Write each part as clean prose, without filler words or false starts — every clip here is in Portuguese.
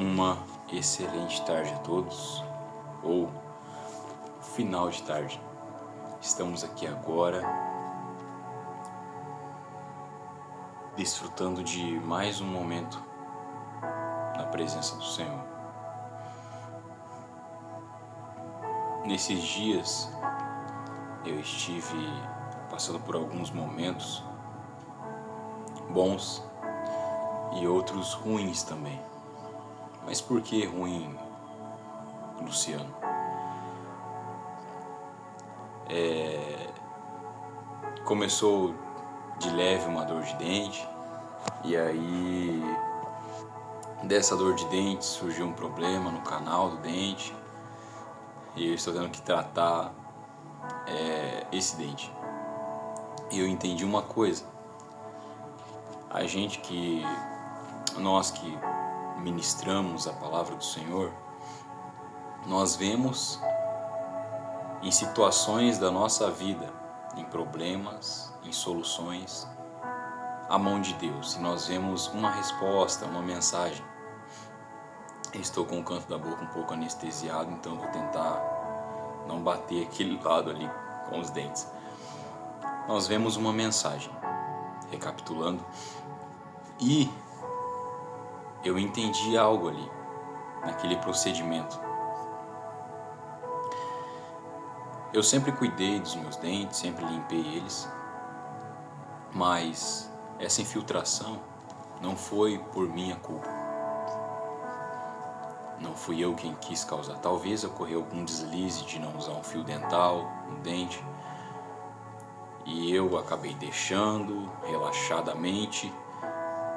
Uma excelente tarde a todos, ou final de tarde. Estamos aqui agora, desfrutando de mais um momento na presença do Senhor. Nesses dias, eu estive passando por alguns momentos bons e outros ruins também. Mas por que ruim, Luciano? Começou de leve uma dor de dente, e aí dessa dor de dente surgiu um problema no canal do dente, e eu estou tendo que tratar esse dente. E eu entendi uma coisa: nós que ministramos a palavra do Senhor, nós vemos em situações da nossa vida, em problemas, em soluções, a mão de Deus, e nós vemos uma resposta, uma mensagem. Eu estou com o canto da boca um pouco anestesiado, então vou tentar não bater aquele lado ali com os dentes. Nós vemos uma mensagem, recapitulando, e eu entendi algo ali, naquele procedimento. Eu sempre cuidei dos meus dentes, sempre limpei eles, mas essa infiltração não foi por minha culpa. Não fui eu quem quis causar. Talvez ocorreu algum deslize de não usar um fio dental, um dente, e eu acabei deixando relaxadamente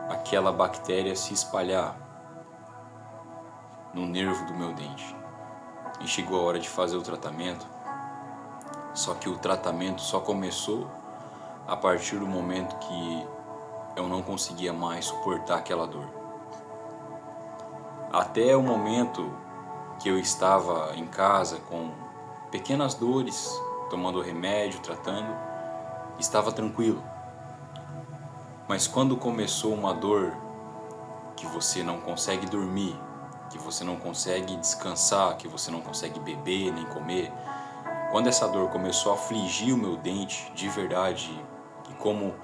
aquela bactéria se espalhar no nervo do meu dente. E chegou a hora de fazer o tratamento. Só que o tratamento só começou a partir do momento que eu não conseguia mais suportar aquela dor. Até o momento que eu estava em casa com pequenas dores, tomando remédio, tratando, estava tranquilo. Mas quando começou uma dor que você não consegue dormir, que você não consegue descansar, que você não consegue beber nem comer, quando essa dor começou a afligir o meu dente de verdade, e como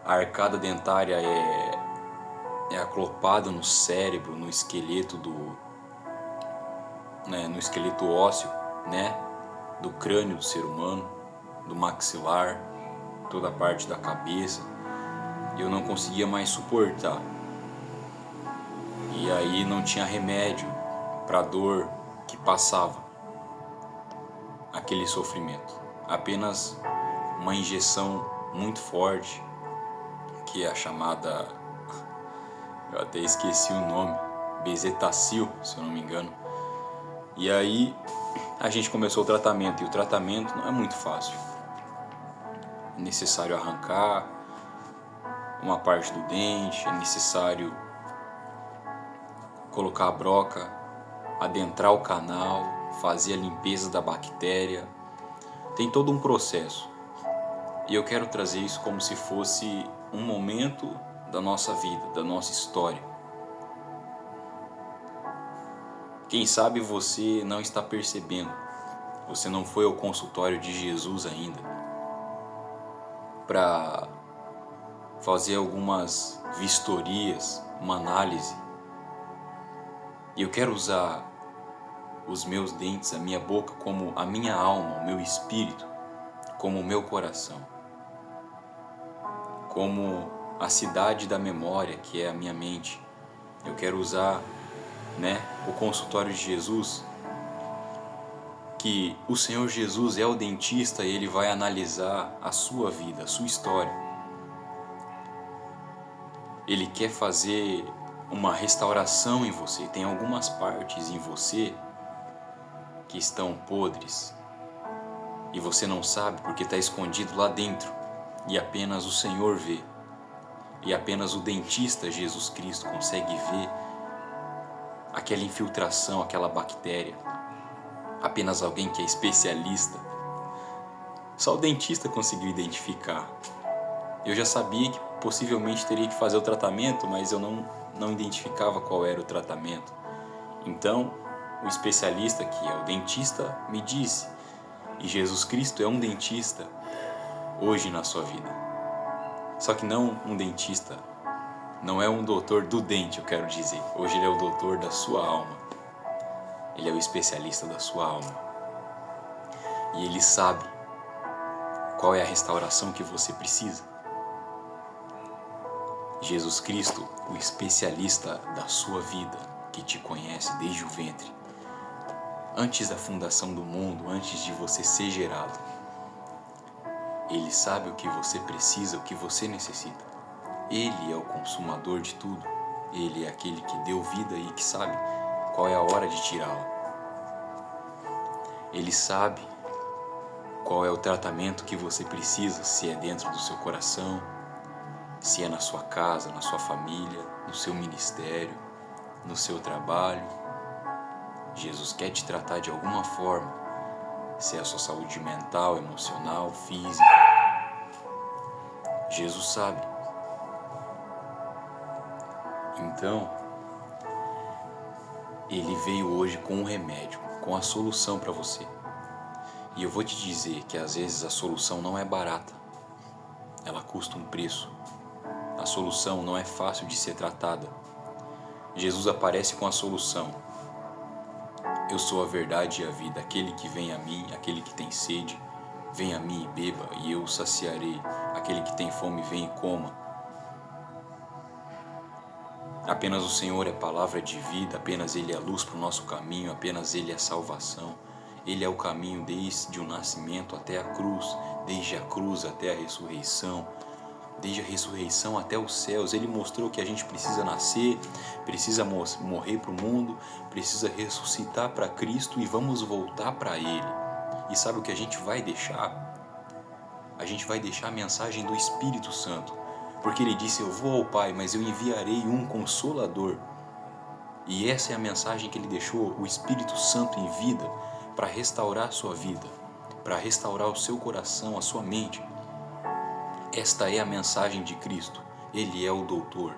a arcada dentária é aclopada no cérebro, no esqueleto no esqueleto ósseo, do crânio do ser humano, do maxilar, toda a parte da cabeça, eu não conseguia mais suportar. E aí não tinha remédio para a dor que passava aquele sofrimento. Apenas uma injeção muito forte, que é a chamada, eu até esqueci o nome, Bezetacil, se eu não me engano. E aí a gente começou o tratamento, e o tratamento não é muito fácil. É necessário arrancar uma parte do dente, é necessário colocar a broca, adentrar o canal, fazer a limpeza da bactéria. Tem todo um processo. E eu quero trazer isso como se fosse um momento da nossa vida, da nossa história. Quem sabe você não está percebendo. Você não foi ao consultório de Jesus ainda para fazer algumas vistorias, uma análise. E eu quero usar os meus dentes, a minha boca, como a minha alma, o meu espírito, como o meu coração, como a cidade da memória, que é a minha mente. Eu quero usar o consultório de Jesus, que o Senhor Jesus é o dentista, e Ele vai analisar a sua vida, a sua história. Ele quer fazer uma restauração em você. Tem algumas partes em você que estão podres, e você não sabe porque está escondido lá dentro, e apenas o Senhor vê, e apenas o dentista Jesus Cristo consegue ver aquela infiltração, aquela bactéria. Apenas alguém que é especialista. Só o dentista conseguiu identificar. Eu já sabia que possivelmente teria que fazer o tratamento, mas eu não identificava qual era o tratamento. Então, o especialista, que é o dentista, me disse, e Jesus Cristo é um dentista hoje na sua vida. Só que não um dentista, não é um doutor do dente, eu quero dizer. Hoje ele é o doutor da sua alma. Ele é o especialista da sua alma. E ele sabe qual é a restauração que você precisa. Jesus Cristo, o especialista da sua vida, que te conhece desde o ventre, antes da fundação do mundo, antes de você ser gerado. Ele sabe o que você precisa, o que você necessita. Ele é o consumador de tudo. Ele é aquele que deu vida e que sabe qual é a hora de tirá-la. Ele sabe qual é o tratamento que você precisa, se é dentro do seu coração, se é na sua casa, na sua família, no seu ministério, no seu trabalho. Jesus quer te tratar de alguma forma, se é a sua saúde mental, emocional, física. Jesus sabe. Então, Ele veio hoje com um remédio, com a solução para você. E eu vou te dizer que às vezes a solução não é barata, ela custa um preço. A solução não é fácil de ser tratada. Jesus aparece com a solução. Eu sou a verdade e a vida. Aquele que vem a mim, aquele que tem sede, vem a mim e beba, e eu o saciarei. Aquele que tem fome, vem e coma. Apenas o Senhor é palavra de vida, apenas Ele é luz para o nosso caminho, apenas Ele é salvação. Ele é o caminho desde o nascimento até a cruz, desde a cruz até a ressurreição. Desde a ressurreição até os céus. Ele mostrou que a gente precisa nascer, precisa morrer para o mundo, precisa ressuscitar para Cristo e vamos voltar para Ele. E sabe o que a gente vai deixar? A gente vai deixar a mensagem do Espírito Santo. Porque Ele disse, eu vou ao Pai, mas eu enviarei um Consolador. E essa é a mensagem que Ele deixou, o Espírito Santo em vida, para restaurar a sua vida, para restaurar o seu coração, a sua mente. Esta é a mensagem de Cristo. Ele é o doutor.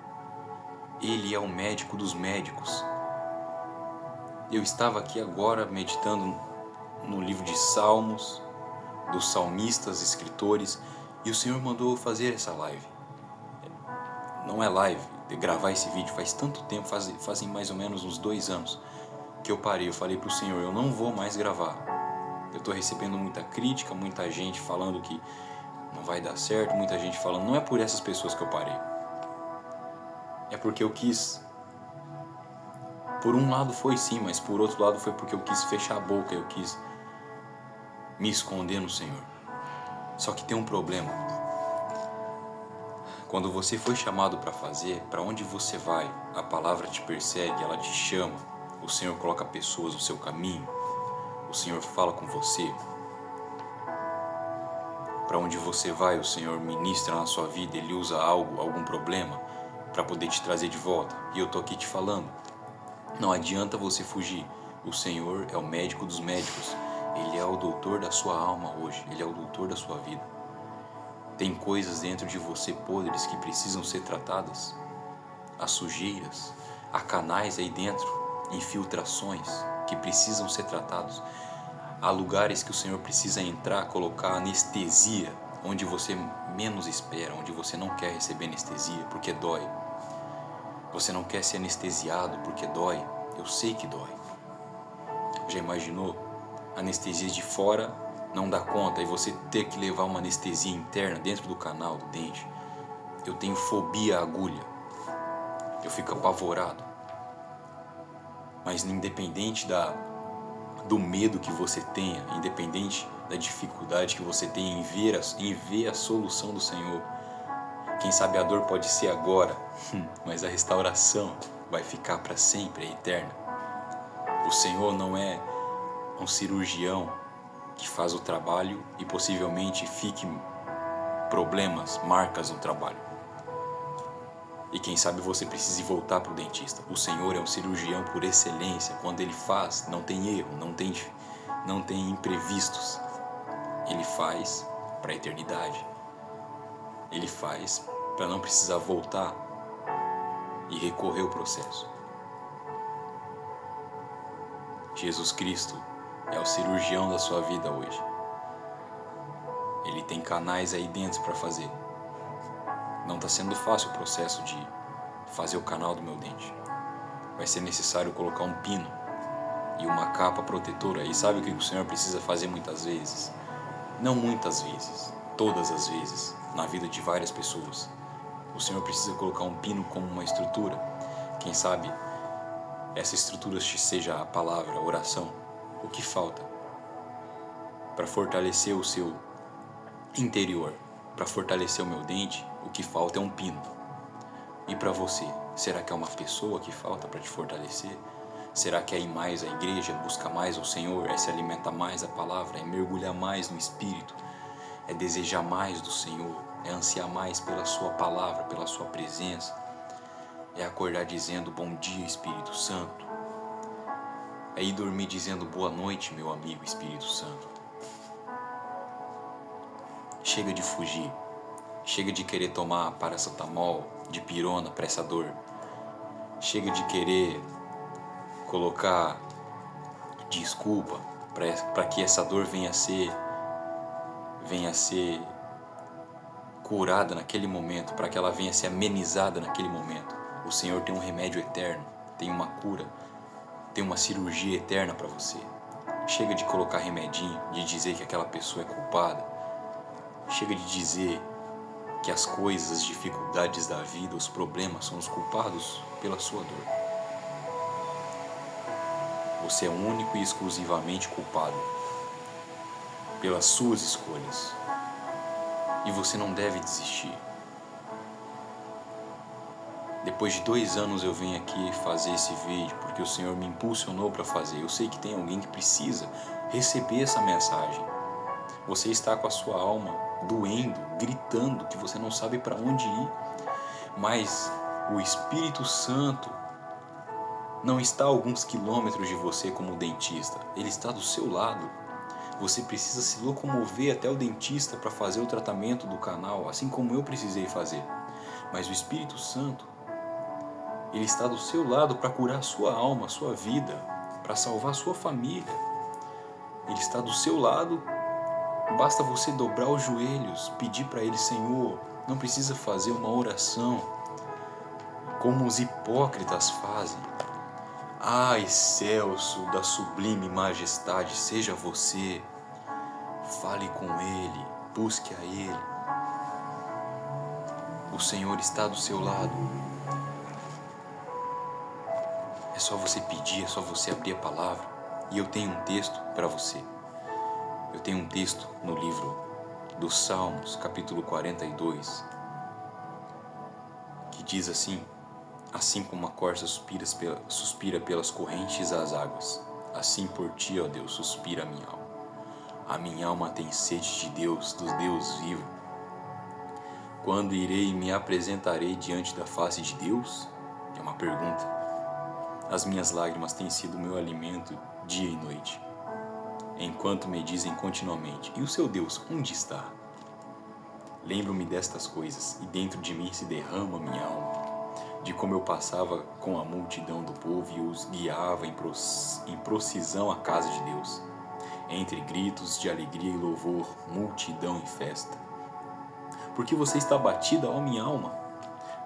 Ele é o médico dos médicos. Eu estava aqui agora meditando no livro de Salmos, dos salmistas, escritores, e o Senhor mandou fazer essa live. Não é live, de gravar esse vídeo faz tanto tempo, fazem mais ou menos uns 2 anos que eu parei. Eu falei para o Senhor, eu não vou mais gravar. Eu estou recebendo muita crítica, muita gente falando que não vai dar certo, muita gente falando, não é por essas pessoas que eu parei. É porque eu quis, por um lado foi sim, mas por outro lado foi porque eu quis fechar a boca, eu quis me esconder no Senhor. Só que tem um problema. Quando você foi chamado para fazer, para onde você vai, a palavra te persegue, ela te chama, o Senhor coloca pessoas no seu caminho, o Senhor fala com você. Para onde você vai, o Senhor ministra na sua vida, Ele usa algo, algum problema, para poder te trazer de volta. E eu estou aqui te falando, não adianta você fugir. O Senhor é o médico dos médicos. Ele é o doutor da sua alma hoje. Ele é o doutor da sua vida. Tem coisas dentro de você podres que precisam ser tratadas. Há sujeiras, há canais aí dentro, infiltrações que precisam ser tratados. Há lugares que o Senhor precisa entrar, colocar anestesia, onde você menos espera, onde você não quer receber anestesia, porque dói. Você não quer ser anestesiado porque dói. Eu sei que dói. Já imaginou? Anestesia de fora não dá conta e você ter que levar uma anestesia interna dentro do canal do dente. Eu tenho fobia à agulha. Eu fico apavorado. Mas independente do medo que você tenha, independente da dificuldade que você tenha em ver a solução do Senhor. Quem sabe a dor pode ser agora, mas a restauração vai ficar para sempre, é eterna. O Senhor não é um cirurgião que faz o trabalho e possivelmente fique problemas, marcas no trabalho. E quem sabe você precise voltar para o dentista. O Senhor é um cirurgião por excelência. Quando Ele faz, não tem erro, não tem imprevistos. Ele faz para a eternidade. Ele faz para não precisar voltar e recorrer ao processo. Jesus Cristo é o cirurgião da sua vida hoje. Ele tem canais aí dentro para fazer. Não está sendo fácil o processo de fazer o canal do meu dente. Vai ser necessário colocar um pino e uma capa protetora. E sabe o que o Senhor precisa fazer muitas vezes? Não muitas vezes, todas as vezes, na vida de várias pessoas. O Senhor precisa colocar um pino como uma estrutura. Quem sabe essa estrutura seja a palavra, a oração. O que falta para fortalecer o seu interior, para fortalecer o meu dente? O que falta é um pino. E para você, será que é uma pessoa que falta para te fortalecer? Será que é ir mais à igreja, buscar mais ao Senhor, é se alimentar mais da palavra, é mergulhar mais no Espírito, é desejar mais do Senhor, é ansiar mais pela sua palavra, pela sua presença, é acordar dizendo bom dia, Espírito Santo, é ir dormir dizendo boa noite, meu amigo Espírito Santo. Chega de fugir, chega de querer tomar paracetamol, dipirona para essa dor, chega de querer colocar desculpa para que essa dor venha a ser curada naquele momento, para que ela venha a ser amenizada naquele momento. O Senhor tem um remédio eterno, tem uma cura, tem uma cirurgia eterna para você. Chega de colocar remedinho, de dizer que aquela pessoa é culpada. Chega de dizer que as coisas, as dificuldades da vida, os problemas são os culpados pela sua dor. Você é único e exclusivamente culpado pelas suas escolhas. E você não deve desistir. Depois de 2 anos eu venho aqui fazer esse vídeo porque o Senhor me impulsionou para fazer. Eu sei que tem alguém que precisa receber essa mensagem. Você está com a sua alma doendo, gritando que você não sabe para onde ir. Mas o Espírito Santo não está a alguns quilômetros de você como dentista. Ele está do seu lado. Você precisa se locomover até o dentista para fazer o tratamento do canal, assim como eu precisei fazer. Mas o Espírito Santo, ele está do seu lado para curar a sua alma, a sua vida, para salvar a sua família. Ele está do seu lado, basta você dobrar os joelhos, pedir para ele, Senhor, não precisa fazer uma oração como os hipócritas fazem. Ah, excelso da sublime majestade, seja você, fale com Ele, busque a Ele. O Senhor está do seu lado. É só você pedir, é só você abrir a palavra. E eu tenho um texto para você. Eu tenho um texto no livro dos Salmos, capítulo 42, que diz assim: assim como a corça suspira pelas correntes das águas, assim por ti, ó Deus, suspira a minha alma. A minha alma tem sede de Deus, do Deus vivo. Quando irei e me apresentarei diante da face de Deus? É uma pergunta. As minhas lágrimas têm sido meu alimento dia e noite, enquanto me dizem continuamente, e o seu Deus, onde está? Lembro-me destas coisas, e dentro de mim se derrama minha alma, de como eu passava com a multidão do povo e os guiava em procissão à casa de Deus, entre gritos de alegria e louvor, multidão e festa. Porque você está abatida, ó minha alma?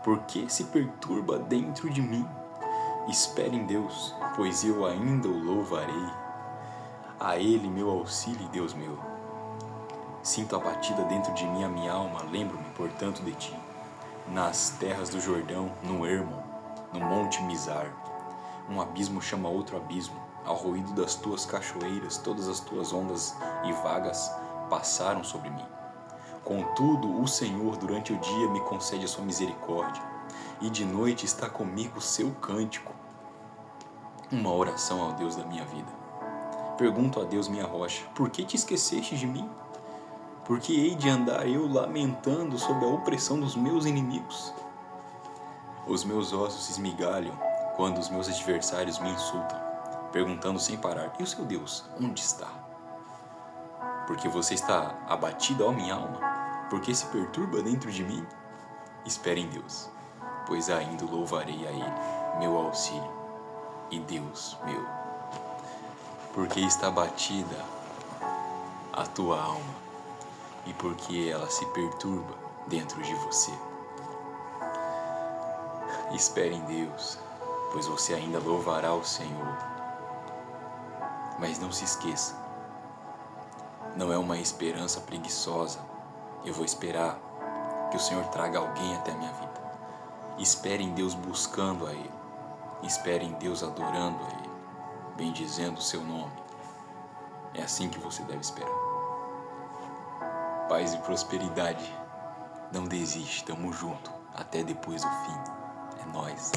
Por que se perturba dentro de mim? Espere em Deus, pois eu ainda o louvarei. A Ele meu auxílio e Deus meu. Sinto abatida dentro de mim a minha alma, lembro-me, portanto, de ti. Nas terras do Jordão, no Hermon, no monte Mizar, um abismo chama outro abismo. Ao ruído das tuas cachoeiras, todas as tuas ondas e vagas passaram sobre mim. Contudo, o Senhor durante o dia me concede a sua misericórdia, e de noite está comigo o seu cântico. Uma oração ao Deus da minha vida. Pergunto a Deus, minha rocha, por que te esqueceste de mim? Por que hei de andar eu lamentando sob a opressão dos meus inimigos? Os meus ossos se esmigalham quando os meus adversários me insultam, perguntando sem parar, e o seu Deus, onde está? Porque você está abatida, ó minha alma? Porque se perturba dentro de mim? Espere em Deus, pois ainda louvarei a Ele, meu auxílio e Deus meu. porque está batida a tua alma e porque ela se perturba dentro de você. Espere em Deus, pois você ainda louvará o Senhor. Mas não se esqueça, não é uma esperança preguiçosa. Eu vou esperar que o Senhor traga alguém até a minha vida. Espere em Deus buscando a Ele. Espere em Deus adorando a Ele, bendizendo o seu nome. É assim que você deve esperar. Paz e prosperidade. Não desiste, tamo junto. Até depois do fim. É nóis.